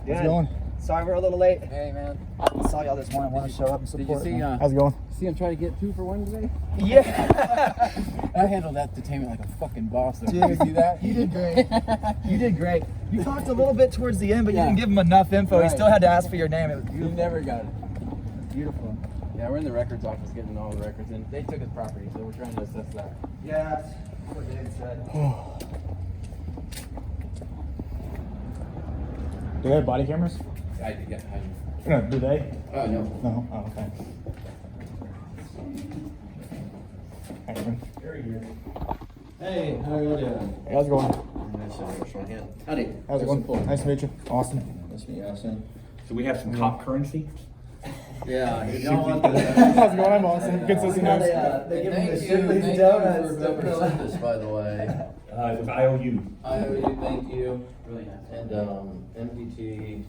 How's it going? Sorry we're a little late. Hey, man. I saw y'all this morning. I want to show up and support. Did you see, How's it going? see him try to get 2 for 1 today? Yeah. I handled that detainment like a fucking boss. Though. Dude, Did you see that? You did great. You did great. You talked a little bit towards the end, but you Yeah. didn't give him enough info. Right. He still had to ask for your name. It was You beautiful. never got it. Beautiful. Yeah, we're in the records office getting all the records, and they took his property, so we're trying to assess that. Yeah, that's what Dave said. Do they have body cameras? I did, yeah. No, do they? Oh, no. No. Oh, okay. Hey, man. Hey, how are you doing? Hey, how's it going? Nice to meet you. Howdy. How's it going? Nice to meet you. Austin. Nice to meet you, Austin. So we have some cop currency? Yeah, you don't want How's it going? I'm Austin. Good to see you. They give him the Thank you Shipley's donuts. for whoever sent this, by the way. It was IOU. I owe you, thank you. Really nice. And, MDT.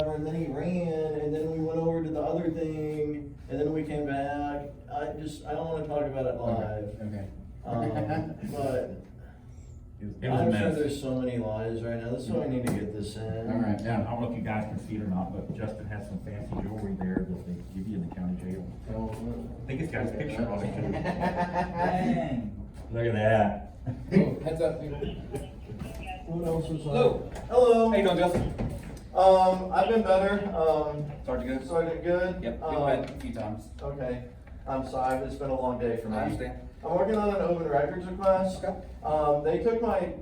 And then he ran, and then we went over to the other thing, and then we came back. I don't wanna talk about it live. Okay. But It was a I'm sure mess. there's so many lies right now. This is why I need to get this in. All right. Yeah, I don't know if you guys can see it or not, but Justin has some fancy jewelry there that they give you in the county jail. I think it's got his picture on it too. Dang. Look at that. Oh, heads up, people. What else was on? Hello. Hello. How you doing, Justin? I've been better. Sergeant good? Sergeant good. Yep, been bed a few times. Okay. I'm sorry, it's been a long day for me. I understand. I'm working on an open records request. Okay. They took my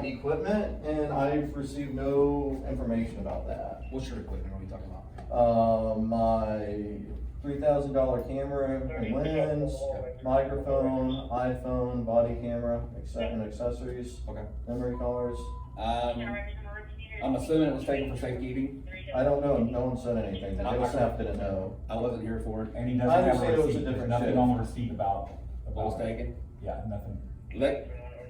equipment and I've received no information about that. What's your equipment? What are you talking about? My $3,000 camera and lens, microphone, iPhone, body camera, and accessories, Okay. memory cards. I'm assuming it was taken for safekeeping. I don't know, no one said anything, the jail staff didn't know. I wasn't here for it. And he doesn't I have a understand it was a receipt. There's different nothing shift. on the receipt about It was taken. Yeah, nothing.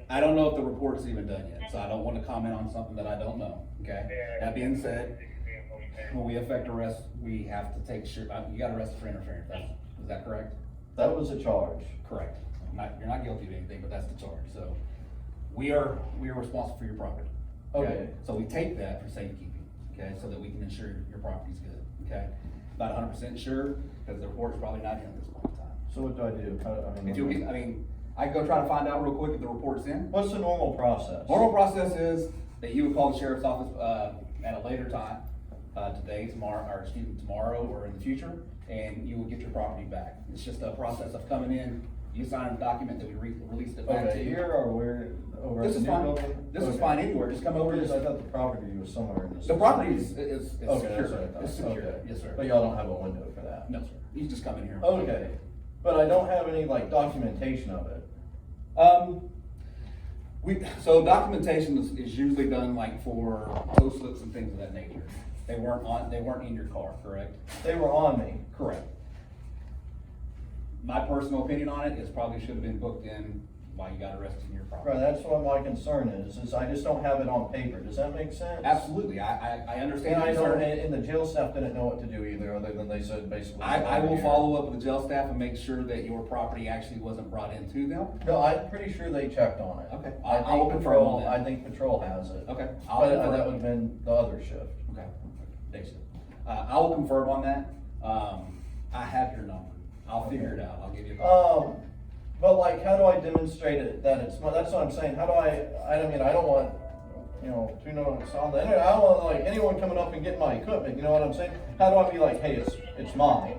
I don't know if the report's even done yet, so I don't want to comment on something that I don't know, okay? That being said, when we effect arrest, we have to take you got arrested for interference, is that correct? That was a charge. Correct. You're not guilty of anything, but that's the charge, so we are responsible for your property. Okay. So we take that for safekeeping, okay, so that we can ensure your property's good, okay? About 100% sure, because the report's probably not in at this point in time. So what do I do? I can go try to find out real quick if the report's in. What's the normal process? Normal process is that you would call the sheriff's office, at a later time, tomorrow or in the future, and you will get your property back. It's just a process of coming in, you sign a document that we released it back to Okay, you. here or where? Over This at is the new fine. building? This is Okay. fine anywhere, just come over. Because I thought the property was somewhere in this. The property is Okay, secure. that's what I thought. It's secure, Okay. yes, sir. But y'all don't have a window for that? No, sir. You just come in here. Okay, but I don't have any like documentation of it. So documentation is usually done like for post slips and things of that nature. They weren't in your car, correct? They were on me. Correct. My personal opinion on it is probably should have been booked in while you got arrested in your Right, property. that's what my concern is I just don't have it on paper. Does that make sense? Absolutely, I understand. And I your know, concern. and the jail staff didn't know what to do either, other than they said basically. I will follow up with the jail staff and make sure that your property actually wasn't brought into them. No, I'm pretty sure they checked on it. Okay. I I'll think confirm patrol, on that. I think patrol has it. Okay. But that would have been the other shift. Okay, day shift. I will confirm on that. I have your number. I'll figure it out. I'll give you a call. But like, how do I demonstrate it that it's my, that's what I'm saying, how do I mean, I don't want, to know it's on the internet, I don't want like anyone coming up and getting my equipment, you know what I'm saying? How do I be like, hey, it's mine?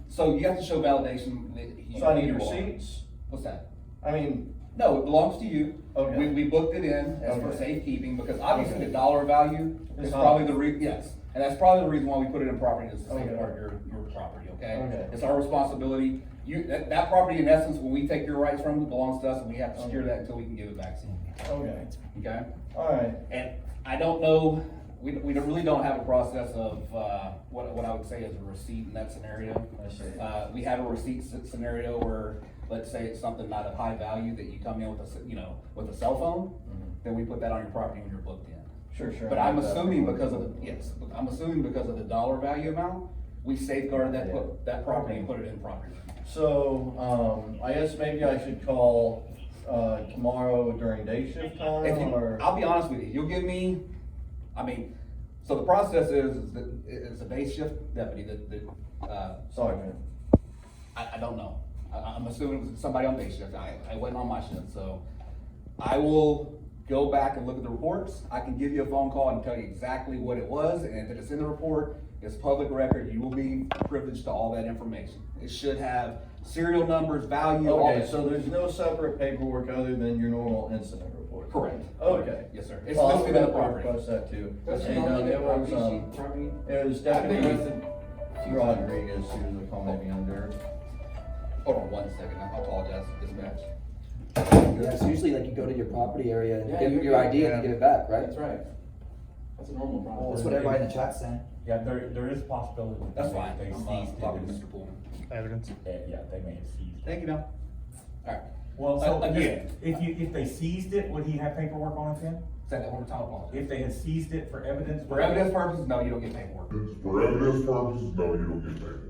So you have to show validation that you. So I need you are. receipts? What's that? I mean, No, it belongs to you. Okay. We booked it in as for Okay. safekeeping because obviously the dollar value is It's probably not. yes. And that's probably the reason why we put it in property is to Okay. safeguard your property, okay? Okay. It's our responsibility. That property in essence, when we take your rights from it, belongs to us and we have to secure that until we can give it back to you, okay, okay? alright, And I don't know, we really don't have a process of, what I would say is a receipt in that scenario. I see. We have a receipt scenario where, let's say it's something not of high value that you come in with a cell phone, then we put that on your property when you're booked in. Sure. But I'm assuming because of the dollar value amount, we safeguarded that property and put it in property. So, I guess maybe I should call, tomorrow during day shift If time, you, or? I'll be honest with you, you'll give me, I mean, so the process is that it's a day shift deputy that, Sorry, man. I don't know. I'm assuming it was somebody on day shift. I wasn't on my shift, so I will go back and look at the reports. I can give you a phone call and tell you exactly what it was, and if it's in the report, it's public record, you will be privileged to all that information. It should have serial numbers, value, all Okay, that. so there's no separate paperwork other than your normal incident report? Correct. Okay. Yes, sir. It's Well, listed in the I'll property. request that too. Does And, it normally it get was, property? it was Deputy Rodriguez who was calling me under. Hold on one second, I apologize, dispatch. Yeah, it's usually like you go to your property area and Yeah, give you- your ID and you give it back, right? That's right. That's a normal process. That's what everybody in the chat's saying. Yeah, there is a possibility. that That's fine. They I'm seized talking to it. Mr. Pullman. Evidence. Yeah, they may have seized it. Thank you, now. Alright. Well, so Again. if they seized it, would he have paperwork on it then? Say that one more time, apologize. If they had seized it for evidence? For evidence purposes, no, you don't get paperwork. For evidence purposes, no, you don't get paperwork.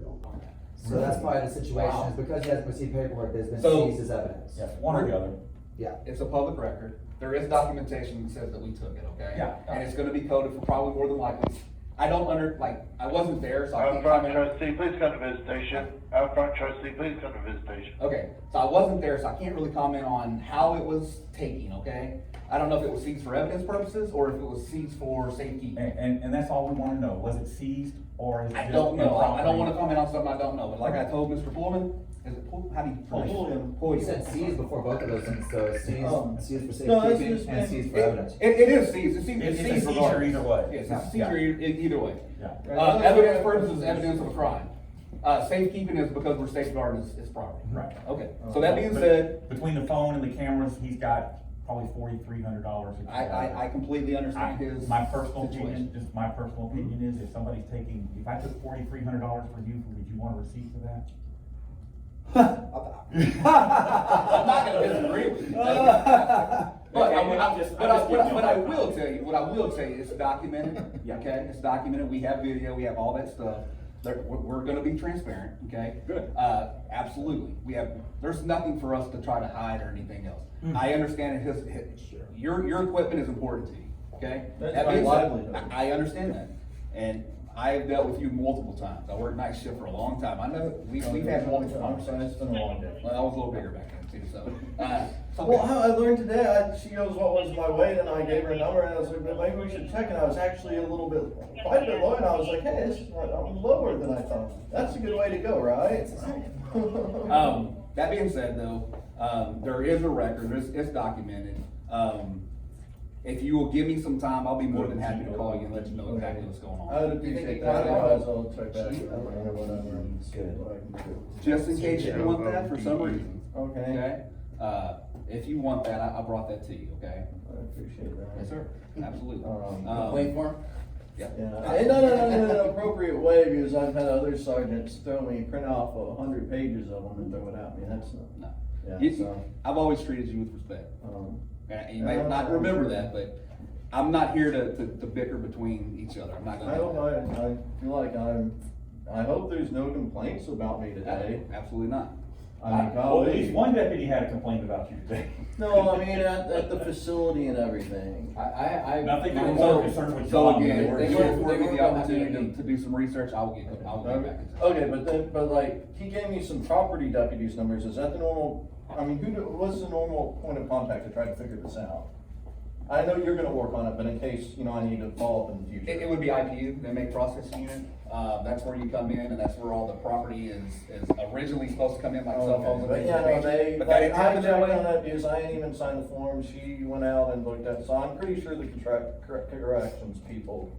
So that's probably the situation, Wow. is because he hasn't received paperwork, there's been So- seized as evidence. Yeah, one or the other. Yeah. It's a public record. There is documentation that says that we took it, okay? Yeah. And it's gonna be coded for probably more than likely. I don't I wasn't there, so I Out can't front comment. trustee, please come to visitation. Out front trustee, please come to visitation. Okay, so I wasn't there, so I can't really comment on how it was taken, okay? I don't know if it was seized for evidence purposes or if it was seized for safekeeping. And that's all we wanna know, was it seized or is it I just? don't know. I don't improperly- wanna comment on something I don't know, but like I told Mr. Pullman, is it how do you? Pullium. You said seized before both of those things, so it's seized for No, it's safekeeping just and been- seized for evidence. It is seized, it's seized, It's a seized seizure regardless. either way. Yes, Yeah. it's a seizure either way. Yeah, Evidence purposes, evidence of a crime. Safekeeping is because we're safeguarding his property. right. Okay, so that being But said, between the phone and the cameras, he's got probably $4,300. I completely understand his My personal situation. opinion, just my personal opinion is if somebody's taking, if I took $4,300 for you, would you want a receipt for that? I'm not gonna disagree with you. But I will tell you, it's documented, Yeah. okay? It's documented, we have video, we have all that stuff. We're gonna be transparent, okay? Good. Absolutely, there's nothing for us to try to hide or anything else. I understand your equipment is important to you, okay? That's That my being said, livelihood. I understand that, and I have dealt with you multiple times. I worked night shift for a long time. I know, we've had multiple conversations. It's been a long day. Well, I was a little bigger back then too, so. Well, how I learned today, she goes, what was my weight, and I gave her a number, and I was like, well, maybe we should check, and I was actually quite a bit low, and I was like, hey, I'm lower than I thought. That's a good way to go, right? That being said though, there is a record, it's documented. If you will give me some time, I'll be more than happy to call you and let you know exactly what's going I would on. appreciate that, otherwise I'll check back or whatever, and see what I can do. Just in case you want that for some reason, Okay, okay? If you want that, I brought that to you, okay? I appreciate that. Yes, sir, absolutely. Wait for him? Yeah. Yeah, and not in an appropriate way, because I've had other sergeants throw me, print off 100 pages of them and throw it at me, that's not, No. yeah, so. I've always treated you with respect. um, And you may not remember that, but I'm not here to bicker between each other. I'm not I gonna. don't know, I feel like I hope there's no complaints about me today. Absolutely not. I mean, Well, at least golly. one deputy had a complaint about you today. No, I mean, at the facility and everything. Nothing I- more concerned with So John. again, than if we're- you were- afford they me were the gonna opportunity have to do some research, I'll get back in touch. Okay, but like, he gave me some property deputies numbers, is that the normal, I mean, what's the normal point of contact to try to figure this out? I know you're gonna work on it, but in case, I need to follow up in the future. It would be IPU, the inmate processing unit. That's where you come in and that's where all the property is originally supposed to come in, like cell phones and But things. yeah, no, But that didn't I happen checked that on way. it because I ain't even signed the form, she went out and looked at, so I'm pretty sure the corrections people,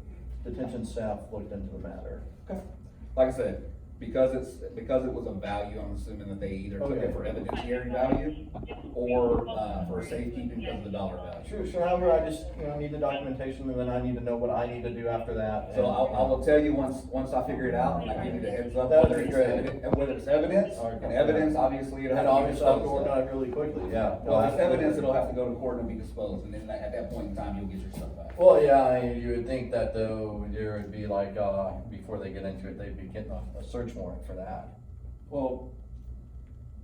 detention staff looked into the matter. Okay. Like I said, because it was a value, I'm assuming that they either took it for evidentiary value or, for safekeeping because of the dollar value. Sure, however, I just, need the documentation, and then I need to know what I need to do after that. So I will tell you once I figure it out, and I give you the heads up, That'd whether be it's great. whether it's evidence, and evidence, obviously, it'll have And to be obviously, I have to disposed of. organize really quickly, yeah. Well, if it's evidence, it'll have to go to court and be disposed, and then at that point in time, you'll get your stuff back. Well, yeah, you would think that though, there would be like, before they get into it, they'd be getting a search warrant for that. Well,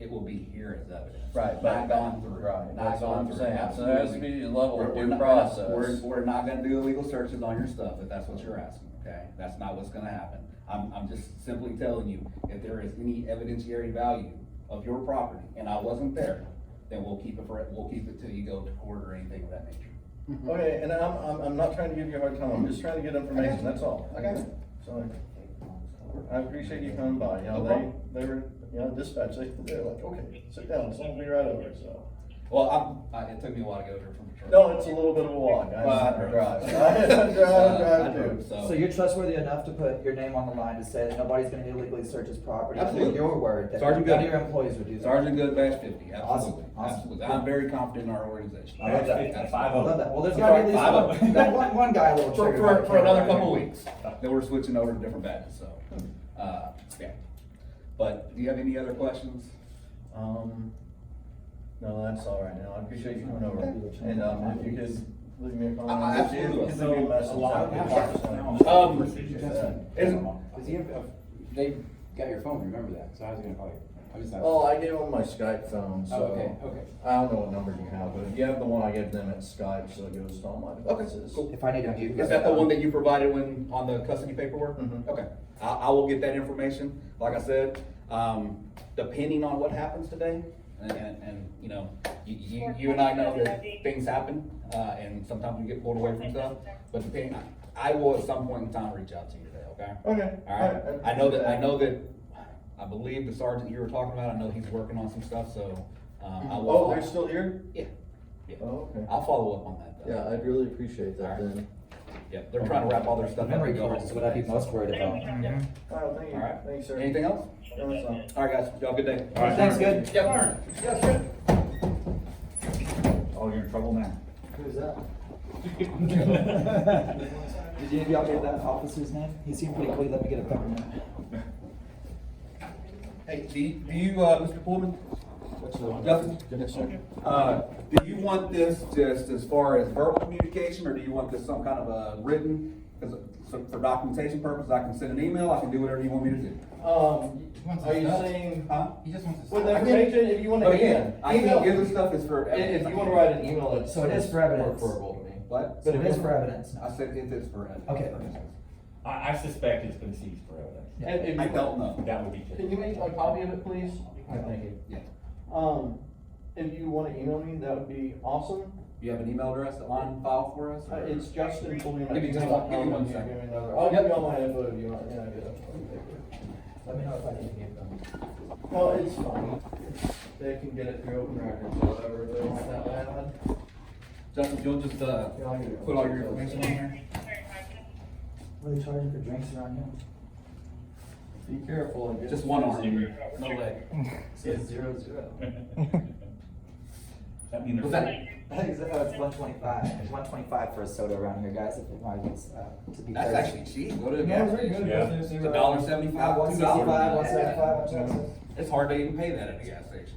it will be here as evidence. Right, Not gone through. right, Not that's what gone I'm through. saying. So there has to Absolutely. be a level of We're due not- process. We're not gonna do illegal searches on your stuff, if that's what you're asking, okay? That's not what's gonna happen. I'm just simply telling you, if there is any evidentiary value of your property, and I wasn't there, then we'll keep it till you go to court or anything of that nature. Okay, and I'm not trying to give you a hard time, I'm just trying to get information, that's all. I got it. So, I appreciate you coming by, you know, No problem. they were, you know, dispatch, they're like, okay, sit down, someone will be right over, so. Well, it took me a while to go there from patrol. No, it's a little bit of a walk, I Well, I drive, drove. I drive too. So you're trustworthy enough to put your name on the line to say that nobody's gonna illegally search his property? Absolutely. Your word, that Sergeant none of Good. your employees would do that? Sergeant Good, Batch 50, Awesome, absolutely, awesome. absolutely. I'm very confident in our organization. I love that. Absolutely. I love that. Well, there's gotta be at least Five of one, them. one guy a little For, triggered. for, for another couple of weeks, then we're switching over to different badges, so, yeah. But, do you have any other questions? No, that's all right now, I appreciate you coming over, and, if you could leave me a comment. I absolutely will. You could leave me a message. A lot of Does he have, they got your phone, remember that, so how's he gonna call you? I'm just asking. Oh, I gave them my Skype phone, Oh, okay, so, okay. I don't know what number you have, but if you have the one I gave them, it's Skype, so it goes to all my devices. cool. If I need to mute. Is that the one that you provided when, on the custody paperwork? Mhm. Okay, I will get that information, like I said, depending on what happens today, and, you know, you and I know that things happen, and sometimes we get pulled away from stuff, but depending, I will at some point in time reach out to you today, okay? Okay. Alright, I know that, I believe the sergeant you were talking about, I know he's working on some stuff, so, I will. Oh, they're still here? Yeah, yeah. Oh, okay. I'll follow up on that, though. Yeah, I'd really appreciate that Alright. then. Yeah, they're trying to wrap all their stuff up. Memory and go cards home is what I'd be today, most so- worried about. Yeah. Oh, thank you. Alright. Thanks, sir. Anything else? No, that's all. Alright, guys, y'all have a good day. All right, Thanks, good. Yep. Yes, sir. Oh, you're in trouble now. Who's that? Did any of y'all get that officer's name? He seemed pretty cool, let me get a peppermint. Hey, do you, Mr. Pullman? Justin? Yes, sir. Do you want this just as far as verbal communication, or do you want this some kind of a written, because for documentation purposes, I can send an email, I can do whatever you want me to do? Are you saying, Huh? He just wants to. with the information, if you wanna, Again, I email, can give this stuff is for. if you wanna write an email, it's. So it is for evidence. Preferable to me. What? But it is for evidence. I said if it's for evidence. Okay. I suspect it's been seized for evidence. And if I you- don't know. That would be Can typical. you make a copy of it, please? Thank you. Yeah. If you wanna email me, that would be awesome. You have an email address on file for us? It's Justin Pullium. Give me just one- give me one second. I'll give you all my info if you want, yeah, I get it. Let me know if I need to give them. Well, it's fine. They can get it through open records or whatever, they want that bad. Justin, you'll just, Yeah, I'll give you put all your information on there? What are they charging for drinks around here? Be careful. Just one arm, no leg. It's 0-0. That mean Was there's. that? It's 125. It's 125 for a soda around here, guys, if it was, to be That's fair. actually cheap, go to the No, gas very station. good. Yeah. It's $1.75, $2. 165, 175. It's hard to even pay that at a gas station.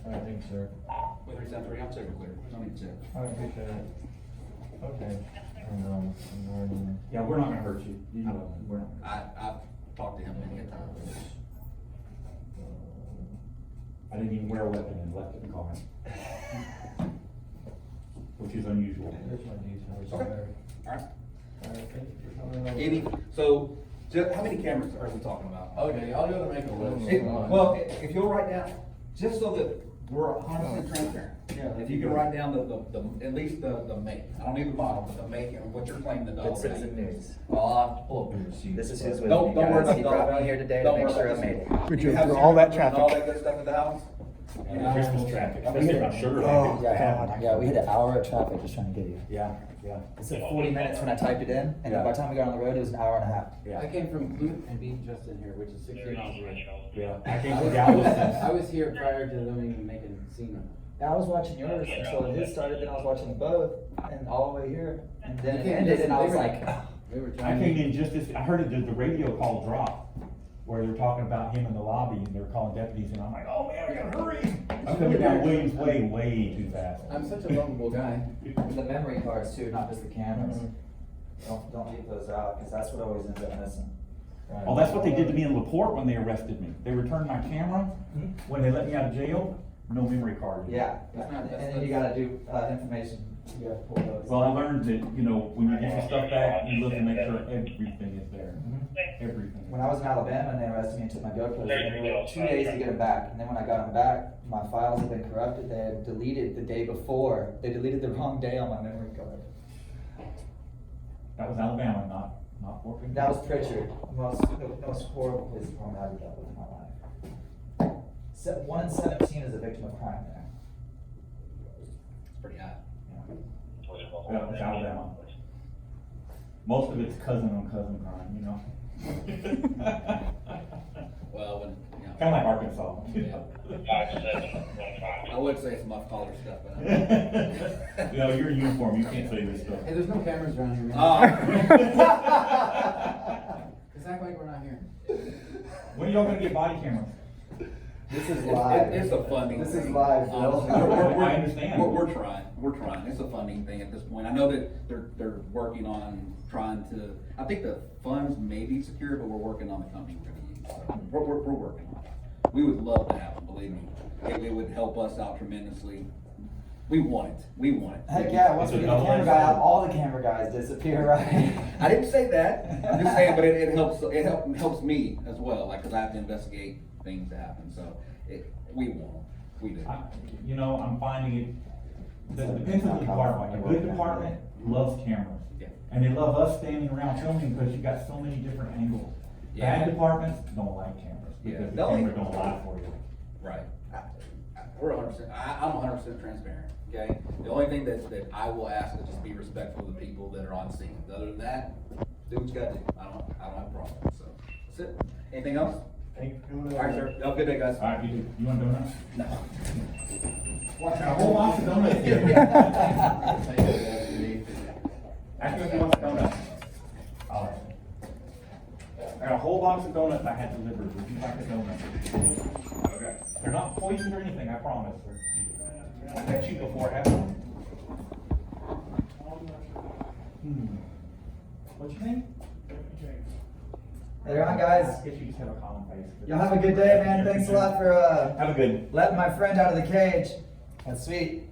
Alright, thanks, sir. With 373, I'll check it clear, don't need to check. I appreciate it. Okay. Yeah, we're not gonna hurt you. You know, we're not. I've talked to him many a time. I didn't even wear a weapon and left it in the car. Which is unusual. Here's my details. Okay. Alright. Alright, thank you for coming over. Any, so, how many cameras are we talking about? Okay, I'll go to make a list. Well, if you'll write down, just so that we're 100% transparent. Yeah. If you can write down the, at least the make, I don't need the model, but the make and what you're claiming the dollar Good citizen value. news. Well, I'll have to pull up your receipt. This is who's with Don't me, worry guys. about He the dollar brought me value. here today to Don't make worry sure I about made this. it. We Do you drove have through all that zero and all traffic. that good stuff at the house? Christmas traffic. I'm thinking about sugar. Oh, Yeah, we hit an hour of traffic just trying to get you. Yeah, yeah. It said 40 minutes when I typed it in, and then by the time we got on the road, it was an hour and a half. I Yeah, came from Clute and beat Justin here, which is 16 miles away. yeah. I came from Dallas. I was here prior to them even making a scene of it. I was watching yours until his started, then I was watching both, and all the way here, and then it They ended, and I was were- like, They were I trying. came in just as, I heard it, the radio call drop, where they were talking about him in the lobby, and they were calling deputies, and I'm like, oh man, we gotta hurry! I'm coming down Williams Way way too fast. I'm such a lovable guy. the memory cards too, not just the cameras. Don't leave those out, because that's what always ends up missing. what they did to me in LaPorte when they arrested me. They returned my camera, when they let me out of jail, no memory card. Yeah, and then you gotta do, information, you have to pull those. Well, I learned that, you know, when you get your stuff back, you look to make sure everything is there. Everything. When I was in Alabama and they arrested me and took my GoPros, it took 2 days to get them back. And then when I got them back, my files had been corrupted. They had deleted the day before. They deleted the wrong day on my memory card. That was Alabama, not Fort Worth. That was Pritchard. The most horrible place to probably ever dealt with in my life. 1 in 17 is a victim of crime there. It's pretty high. Yeah, it's Alabama. Most of it's cousin on cousin crime, you know? Well, when, you know. Kinda like Arkansas. I would say some off-collar stuff, but. You know, you're in uniform, you can't say this stuff. Hey, there's no cameras around here, man. Just act like we're not here. When are y'all gonna get body cameras? This is live. It's a funding This thing. is live, Bill. I understand. We're trying. It's a funding thing at this point. I know that they're working on trying to, I think the funds may be secure, but we're working on the company we're gonna use. So we're working on it. We would love to have them, believe me. It would help us out tremendously. We want it. Heck yeah, once we get the camera guy out, all the camera guys disappear, right? I didn't say that. I'm just saying, but it helps me as well, like, cause I have to investigate things that happen, so we want them. We do. You know, I'm finding it depends on the department. A good department loves cameras. Yeah. And they love us standing around filming because you got so many different angles. Yeah. Bad departments don't like cameras Yeah. because the The only- camera don't lie for you. Right. We're 100%, I'm 100% transparent, okay? The only thing that I will ask is just be respectful of the people that are on scene. Other than that, do what you gotta do. I don't have a problem, so, that's it. Anything else? Thank you for coming All right, sir. Have a good day, guys. All right, you want donuts? No. Got a whole box of donuts here. Ask me if he wants donuts. All right. I got a whole box of donuts I had delivered. Would you like a donut? Okay. They're not poisoned or anything, I promise. I've had you before, haven't I? What you think? Later on, guys. I guess you just have a common face. Y'all have a good day, man. Thanks a lot for Have a good. letting my friend out of the cage. That's sweet.